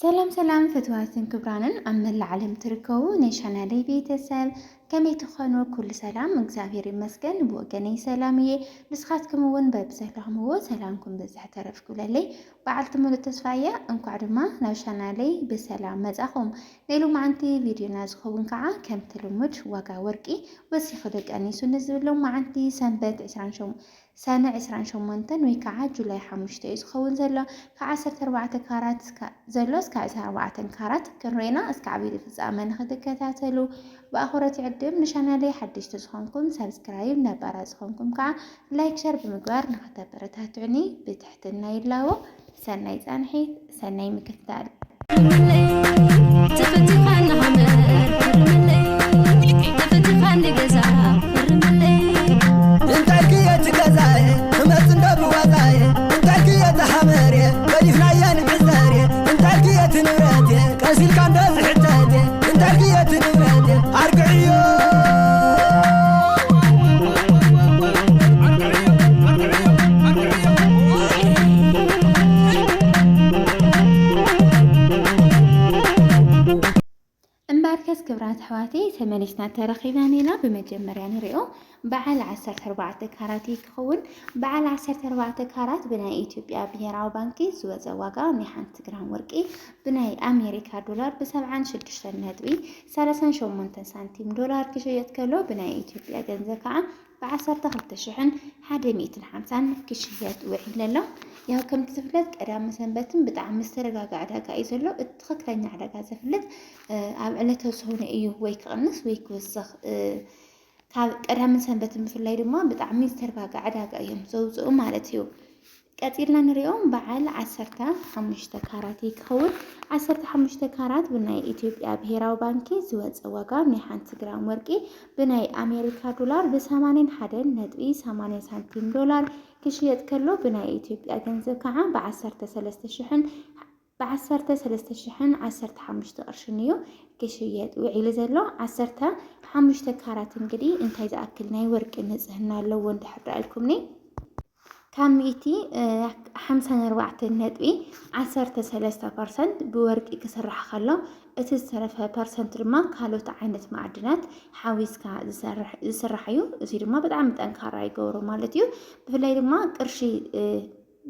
سلام سلام فتواتن كبرانن أما العالم تركو نيشانا لي بيتسال كمي تخانو كل سلام مكزافير المسكن بوغني سلامي نسخاتكم ون باب سلام هو سلامكم بزح ترف كل لي وعلتم التسفاية انكو عدما نوشانا لي بسلام مزاخم نيلو معنتي فيديو نازخوون كعا كم تلمج واقع ورقي بس يخدق أنيسو نزلو معنتي سنبات سنة 28 ويكعا جولاي 5 يزخون زلا كعسر 4 كارات زلو اسكا 4 كارات كرينا اسكا عبيد في الزامن خدكتاتلو بأخرة عدم نشانالي حدش تسخونكم سبسكرايب نبارا تسخونكم كعا لايك شير بمقوار نختبرتها تعني بتحتنا يلاو سنة زانحيث سنة مكتال كبرات حواتي ثمانيشنا ترخيبانينا بمجمريا نريو بعل 14 كاراتي كخون بعل 14 كارات بناي إثيوبيا بهراو بانكي زوز واقع نحنت جرام ورقي بناي أمريكا دولار بسبعان شدشتن ندوي 38 سنتيم دولار كشيت كيلو بناي إثيوبيا جنزكعة بعسرت خلتشحن 150 كشيات وعيل له ياو كم تفلت قدام سنبتن بطعم مسترغاغ عداغا يزلو اتخكلኛ عداغا زفلت ኣብ ዕለታዊ ዝኾነ እዩ ወይ ክቕንስ ወይ ክወስኽ ካብ ቀዳም ሰንበትን ብፍላይ ድማ ብጣዕሚ ዝተረጋግዐ ዕዳጋ እዮም ዘውፅኡ ማለት እዩ። ቀፂልና ንሪኦም በዓል 15 ካራት ይኸውን 15 ካራት ብናይ ኢትዮጵያ ብሄራዊ ባንኪ ዝወፀ ዋጋ ናይ 1 ግራም ወርቂ ብናይ አሜሪካ ዶላር ብ81.80 ሳንቲም ዶላር ክሽየጥ ከሎ ብናይ ኢትዮጵያ ገንዘብ ከዓ ብ13,000 15 قرش نيو كشيات وعيل زلو 15 كارات እንግዲህ እንታይ ዝኣክል ናይ ወርቂ ንጽህና ኣለዎ እንድሕር ኣልኩምኒ ካሚቲ 54.13% ብወርቂ ክስራሕ ከሎ እቲ ዝተረፈ ፐርሰንት ድማ ካልኦት ዓይነት ማዕድናት ሓዊስካ ዝስራሕ እዩ እዚ ድማ በጣም ጠንካራ ይገብሮ ማለት እዩ ብፍላይ ድማ ቅርሺ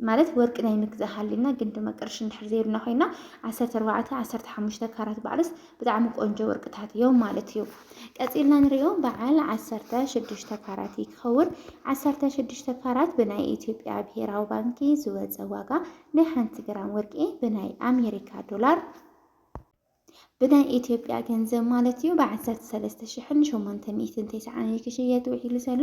ማለት ወርቅ ናይ ምግዛእ ሃሊና ግን ድማ ቅርሺ እንድሕር ዘይብልና ኮይና 14-15 ካራት ባዕልስ ብጣዕሚ ቆንጆ ወርቅታት እዮም ማለት እዩ ቀፂልና ንሪኦ በዓል 16 ካራት ይኸውን 16 ካራት ብናይ ኢትዮጵያ ብሄራዊ ባንኪ ዝወፀ ዋጋ ናይ 1 ግራም ወርቂ ብናይ አሜሪካ ዶላር ብናይ ኢትዮጵያ ገንዘብ ማለት እዩ ብ13,890 ክሽየጥ ውዒሉ ዘሎ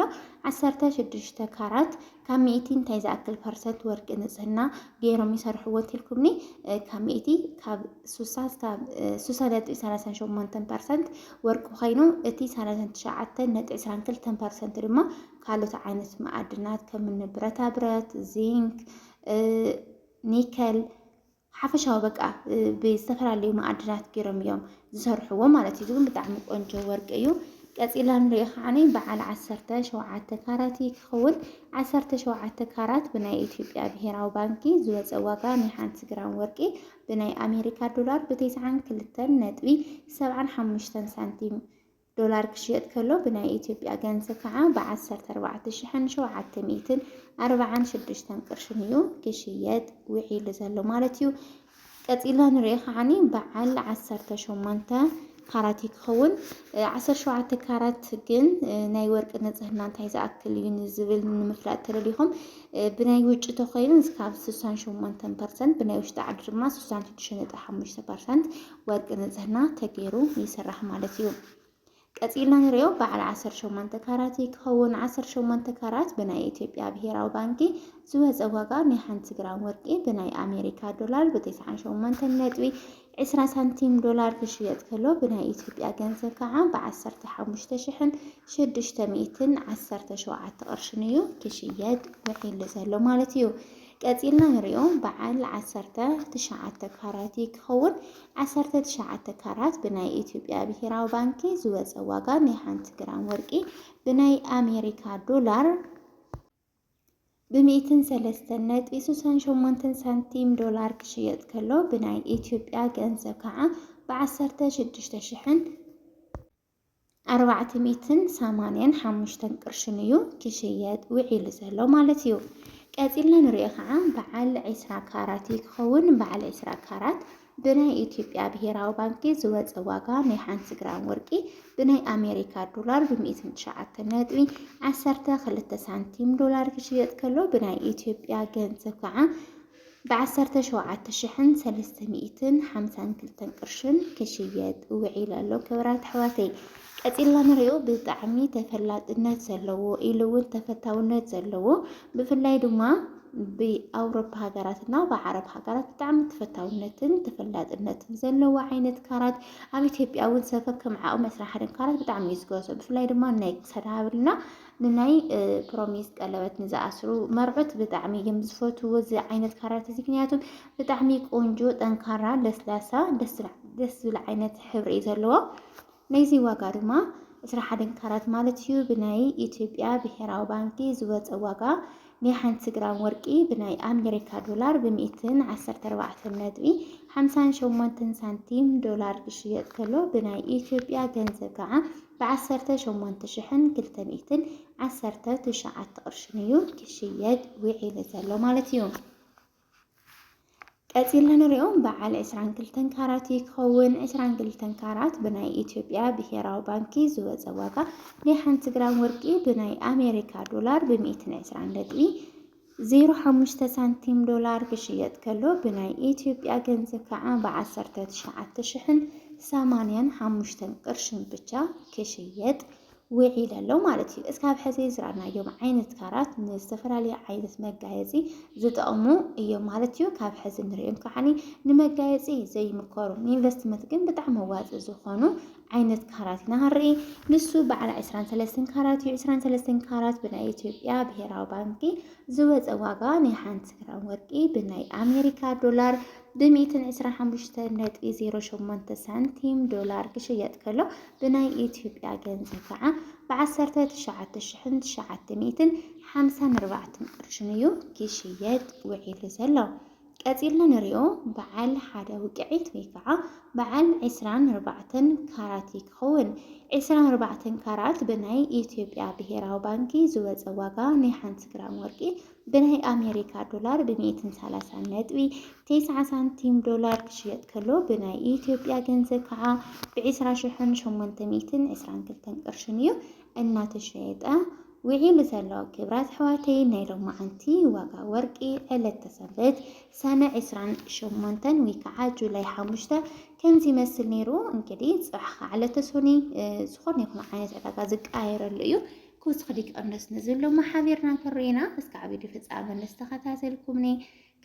16 ካራት ካብ 100 እንታይ ዝኣክል ፐርሰንት ወርቂ ንጽህና ገይሮም ይሰርሕዎ ትልኩምኒ ካብ 100 ካብ 60.38% ወርቂ ኮይኑ እቲ 39.22% ድማ ካልኦት ዓይነት ማዕድናት ከም ብረታ ብረት ዚንክ ኒከል ሓፈሻው በቃ ብዝተፈላለዩ ማዕድናት ገይሮም እዮም ዝሰርሕዎ ማለት እዩ ግን ብጣዕሚ ቆንጆ ወርቂ እዩ ቀፂላ ንሪኦ ከዓኒ በዓል 17 ካራት ይኸውን 17 ካራት ብናይ ኢትዮጵያ ብሄራዊ ባንኪ ዝወፀ ዋጋ ናይ 1 ግራም ወርቂ ብናይ አሜሪካ ዶላር ብ92.75 ሳንቲም ዶላር ክሽየጥ ከሎ ብናይ ኢትዮጵያ ገንዘብ ከዓ ብ14,746 ቅርሺ እዩ ክሽየጥ ውዒሉ ዘሎ ማለት እዩ ቀፂልና ንሪኦ ከዓኒ በዓል 18 ካራት ይኸውን 17 ካራት ግን ናይ ወርቂ ንጽህና እንታይ ዝኣክል እዩ ንዝብል ንምፍላጥ ተደሊኹም ብናይ ውጭ ተኾይኑ እስካብ 68% ብናይ ውሽጢ ዓዲ ድማ 66.5% ወርቂ ንጽህና ተገይሩ ይስራሕ ማለት እዩ ቀፂልና ንሪኦ በዓል 18 ካራት ይኸውን 18 ካራት ብናይ ኢትዮጵያ ብሄራዊ ባንኪ ዝወፀ ዋጋ ናይ 1 ግራም ወርቂ ብናይ አሜሪካ ዶላር ብ98.20 ሳንቲም ዶላር ክሽየጥ ከሎ ብናይ ኢትዮጵያ ገንዘብ ከዓ ብ15,617 ቅርሺ እዩ ክሽየጥ ውዒሉ ዘሎ ማለት እዩ ቀፂልና ንሪኦ በዓል 19 ካራት ይኸውን 19 ካራት ብናይ ኢትዮጵያ ብሄራዊ ባንኪ ዝወፀ ዋጋ ናይ 1 ግራም ወርቂ ብናይ አሜሪካ ዶላር ب103.68 ሳንቲም ዶላር ክሽየጥ ከሎ ብናይ ኢትዮጵያ ገንዘብ ከዓ ብ16,485 ቅርሽን እዩ ክሽየጥ ውዒሉ ዘሎ ማለት እዩ። ቀፂልና ንሪኦ ከዓ በዓል 20 ካራት ክኸውን በዓል 20 ካራት ብናይ ኢትዮጵያ ብሔራዊ ባንኪ ዝወፀ ዋጋ ናይ 1 ግራም ወርቂ ብናይ አሜሪካ ዶላር ብ109.12 ሳንቲም ዶላር ክሽየጥ ከሎ ብናይ ኢትዮጵያ ገንዘብ ከዓ ብ17,352 ቅርሽን ክሽየጥ ውዒሉ ኣሎ ክብራት ኣሕዋተይ። ቀፂልና ንሪኦ ብጣዕሚ ተፈላጥነት ዘለዎ ኢሉ እውን ተፈታውነት ዘለዎ ብፍላይ ድማ በአውሮፓ ሃገራትና በዓረብ ሃገራት ብጣዕሚ ተፈታውነትን ተፈላጥነትን ዘለዎ ዓይነት ካራት ኣብ ኢትዮጵያ እውን ሰፈር ከም ዓቕሚ 21 ካራት ብጣዕሚ ይዝገሶ። ብፍላይ ድማ ናይ ክሳድ ሃብልና ንናይ ፕሮሚስ ቀለበት ንዝኣስሩ መርዑት ብጣዕሚ እዮም ዝፈትውዎ እዚ ዓይነት ካራት እዚ። ምክንያቱም ብጣዕሚ ቆንጆ ጠንካራ ለስላሳ ደስ ዝብል ዓይነት ሕብሪ ዘለዎ ናይዚ ዋጋ ድማ 21 ካራት ማለት እዩ ብናይ ኢትዮጵያ ብሔራዊ ባንኪ ዝወፀ ዋጋ ናይ 1 ግራም ወርቂ ብናይ አሜሪካ ዶላር ብ114.58 ሳንቲም ዶላር ክሽየጥ ከሎ ብናይ ኢትዮጵያ ገንዘብ ከዓ ብ18,219 ቅርሽን እዩ ክሽየጥ ውዒሉ ዘሎ ማለት እዩ። ቀፂልና ንሪኦ በዓል 22 ካራት ክኸውን 22 ካራት ብናይ ኢትዮጵያ ብሔራዊ ባንኪ ዝወፀ ዋጋ ናይ 1 ግራም ወርቂ ብናይ አሜሪካ ዶላር ብ120.05 ሳንቲም ዶላር ክሽየጥ ከሎ ብናይ ኢትዮጵያ ገንዘብ ከዓ ብ19,085 ቅርሽን ብቻ ክሽየጥ ውዒሉ ኣሎ ማለት እዩ። እስካብ ሕዚ ዝረኣናዮም ዓይነት ካራት ንዝተፈላለዩ ዓይነት መጋየፂ ዝጠቕሙ እዮም ማለት እዩ። ካብ ሕዚ ንሪኦም ከዓኒ ንመጋየፂ ዘይምከሩ ንኢንቨስትመንት ግን ብጣዕሚ መዋፂ ዝኾኑ ዓይነት ካራት ኢና ንርኢ። ንሱ በዓል 23 ካራት እዩ። 23 ካራት ብናይ ኢትዮጵያ ብሔራዊ ባንኪ ዝወፀ ዋጋ ናይ 1 ግራም ወርቂ ብናይ አሜሪካ ዶላር ብ125.08 ሳንቲም ዶላር ክሽየጥ ከሎ ብናይ ኢትዮጵያ ገንዘብ ከዓ ብ19,954 ቅርሽን እዩ ክሽየጥ ውዒሉ ዘሎ። ቀፂልና ንሪኦ በዓል ሓደ ውቅዒት ወይ ከዓ በዓል 24 ካራት ክኸውን 24 ካራት ብናይ ኢትዮጵያ ብሔራዊ ባንኪ ዝወፀ ዋጋ ናይ 1 ግራም ወርቂ ብናይ አሜሪካ ዶላር ብ130.90 ሳንቲም ዶላር ክሽየጥ ከሎ ብናይ ኢትዮጵያ ገንዘብ ከዓ ብ20,822 ቅርሽን እዩ እናተሸየጠ ውዒሉ ዘሎ። ክብራት ኣሕዋተይ ናይ ሎማዓንቲ ዋጋ ወርቂ ዕለተ ሰንበት ሰነ 28 ወይ ከዓ ጁላይ 5 ከምዚ ይመስል ነይሩ። እንግዲህ ፅባሕ ከዓ ዕለተ ሰኒ ዝኾነ ይኹን ዓይነት ዕዳጋ ዝቀያየረሉ እዩ። ክውስኽ ዲቀንስ ንዝብሎ ማሓቢርና ክርኢና እስካብ ቪድዮ ፍጻመ ዝተኸታተልኩምኒ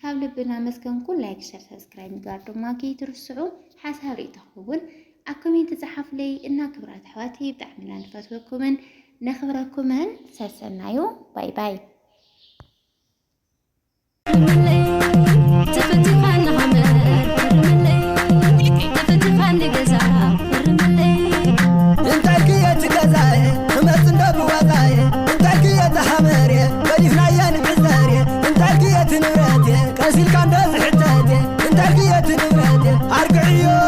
ካብ ልብና መስገንኩን ላይክ ሸር ሰብስክራይብ ምግባር ድማ ከይትርስዑ። ሓሳብ ርእይተኽውን ኣብ ኮሜንት ዝሓፍለይ እና ክብራት ኣሕዋተይ ብጣዕሚ ኢና ንፈትወኩምን ነኽብረኩምን ሰሰናዩ ባይ ባይ። كاسيل كان دز حتاتي انت كيت نباتي ارقعيو